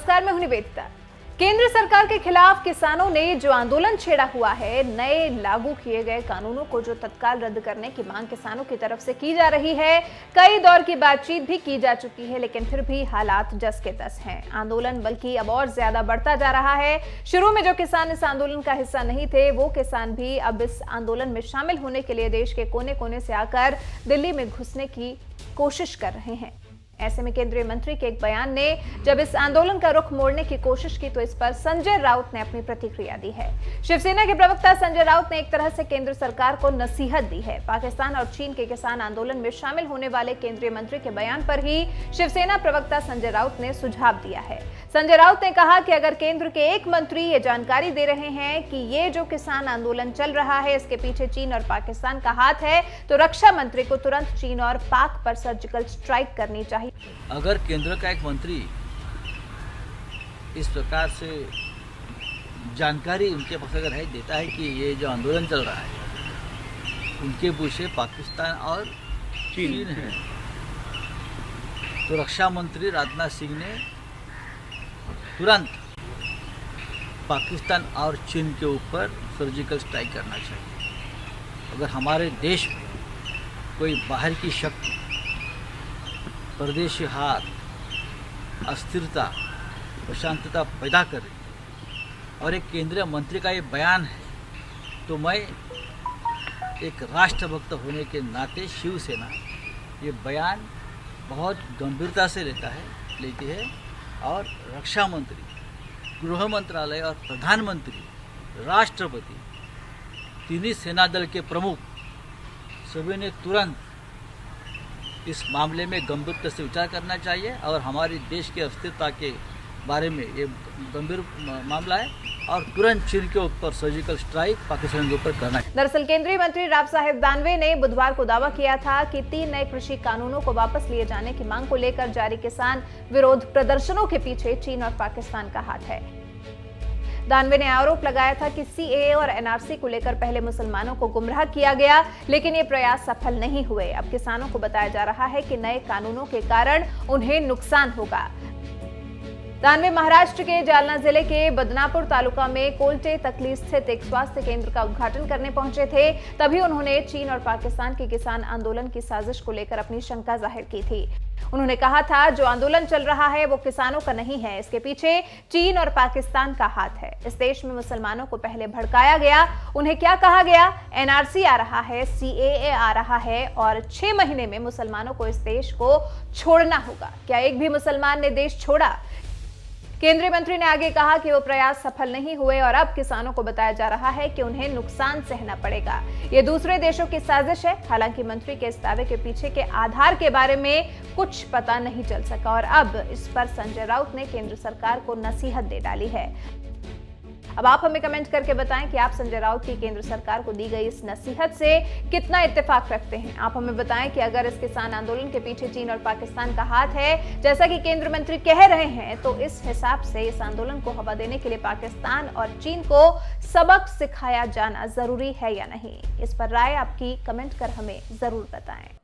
नमस्कार, मैं हूं निवेदिता। केंद्र सरकार के खिलाफ किसानों ने जो आंदोलन छेड़ा हुआ है, नए लागू किए गए कानूनों को जो तत्काल रद्द करने की मांग किसानों की तरफ से की जा रही है। कई दौर की बातचीत भी की जा चुकी है, लेकिन फिर भी हालात जस के तस हैं। आंदोलन बल्कि अब और ज्यादा बढ़ता जा रहा है। शुरू में जो किसान इस आंदोलन का हिस्सा नहीं थे, वो किसान भी अब इस आंदोलन में शामिल होने के लिए देश के कोने कोने से आकर दिल्ली में घुसने की कोशिश कर रहे हैं। ऐसे में केंद्रीय मंत्री के एक बयान ने जब इस आंदोलन का रुख मोड़ने की कोशिश की, तो इस पर संजय राउत ने अपनी प्रतिक्रिया दी है। शिवसेना के प्रवक्ता संजय राउत ने एक तरह से केंद्र सरकार को नसीहत दी है। पाकिस्तान और चीन के किसान आंदोलन में शामिल होने वाले केंद्रीय मंत्री के बयान पर ही शिवसेना प्रवक्ता संजय राउत ने सुझाव दिया है। संजय राउत ने कहा कि अगर केंद्र के एक मंत्री ये जानकारी दे रहे हैं कि ये जो किसान आंदोलन चल रहा है, इसके पीछे चीन और पाकिस्तान का हाथ है, तो रक्षा मंत्री को तुरंत चीन और पाक पर सर्जिकल स्ट्राइक करनी चाहिए। अगर केंद्र का एक मंत्री इस प्रकार से जानकारी उनके पास अगर है देता है कि ये जो आंदोलन चल रहा है उनके पीछे पाकिस्तान और चीन है, तो रक्षा मंत्री राजनाथ सिंह ने तुरंत पाकिस्तान और चीन के ऊपर सर्जिकल स्ट्राइक करना चाहिए। अगर हमारे देश में कोई बाहर की शक्ति, परदेशी हाथ अस्थिरता, अशांतता पैदा कर रही और एक केंद्रीय मंत्री का ये बयान है, तो मैं एक राष्ट्रभक्त होने के नाते शिवसेना ये बयान बहुत गंभीरता से लेती है और रक्षा मंत्री, गृह मंत्रालय और प्रधानमंत्री, राष्ट्रपति, तीनों सेना दल के प्रमुख सभी ने तुरंत इस मामले में गंभीरता से विचार करना चाहिए और हमारे देश की अस्थिरता के बारे में ये गंभीर मामला है और तुरंत चीन के ऊपर सर्जिकल स्ट्राइक पाकिस्तान के ऊपर करना है। दरअसल केंद्रीय मंत्री राव साहेब दानवे ने बुधवार को दावा किया था कि 3 नए कृषि कानूनों को वापस लिए जाने की मांग को लेकर जारी किसान विरोध प्रदर्शनों के पीछे चीन और पाकिस्तान का हाथ है। दानवे ने आरोप लगाया था कि सीएए और एनआरसी को लेकर पहले मुसलमानों को गुमराह किया गया, लेकिन ये प्रयास सफल नहीं हुए। अब किसानों को बताया जा रहा है कि नए कानूनों के कारण उन्हें नुकसान होगा। दानवे महाराष्ट्र के जालना जिले के बदनापुर तालुका में कोल्टे तकली स्थित एक स्वास्थ्य केंद्र का उद्घाटन करने पहुंचे थे। तभी उन्होंने चीन और पाकिस्तान के किसान आंदोलन की साजिश को लेकर अपनी शंका जाहिर की थी। उन्होंने कहा था, जो आंदोलन चल रहा है वो किसानों का नहीं है, इसके पीछे चीन और पाकिस्तान का हाथ है। इस देश में मुसलमानों को पहले भड़काया गया। उन्हें क्या कहा गया? एनआरसी आ रहा है, सीएए आ रहा है और 6 महीने में मुसलमानों को इस देश को छोड़ना होगा। क्या एक भी मुसलमान ने देश छोड़ा? केंद्रीय मंत्री ने आगे कहा कि वो प्रयास सफल नहीं हुए और अब किसानों को बताया जा रहा है कि उन्हें नुकसान सहना पड़ेगा। ये दूसरे देशों की साजिश है। हालांकि मंत्री के इस दावे के पीछे के आधार के बारे में कुछ पता नहीं चल सका और अब इस पर संजय राउत ने केंद्र सरकार को नसीहत दे डाली है। अब आप हमें कमेंट करके बताएं कि आप संजय राउत की केंद्र सरकार को दी गई इस नसीहत से कितना इत्तेफाक रखते हैं। आप हमें बताएं कि अगर इस किसान आंदोलन के पीछे चीन और पाकिस्तान का हाथ है, जैसा कि केंद्र मंत्री कह रहे हैं, तो इस हिसाब से इस आंदोलन को हवा देने के लिए पाकिस्तान और चीन को सबक सिखाया जाना जरूरी है या नहीं। इस पर राय आपकी कमेंट कर हमें जरूर बताएं।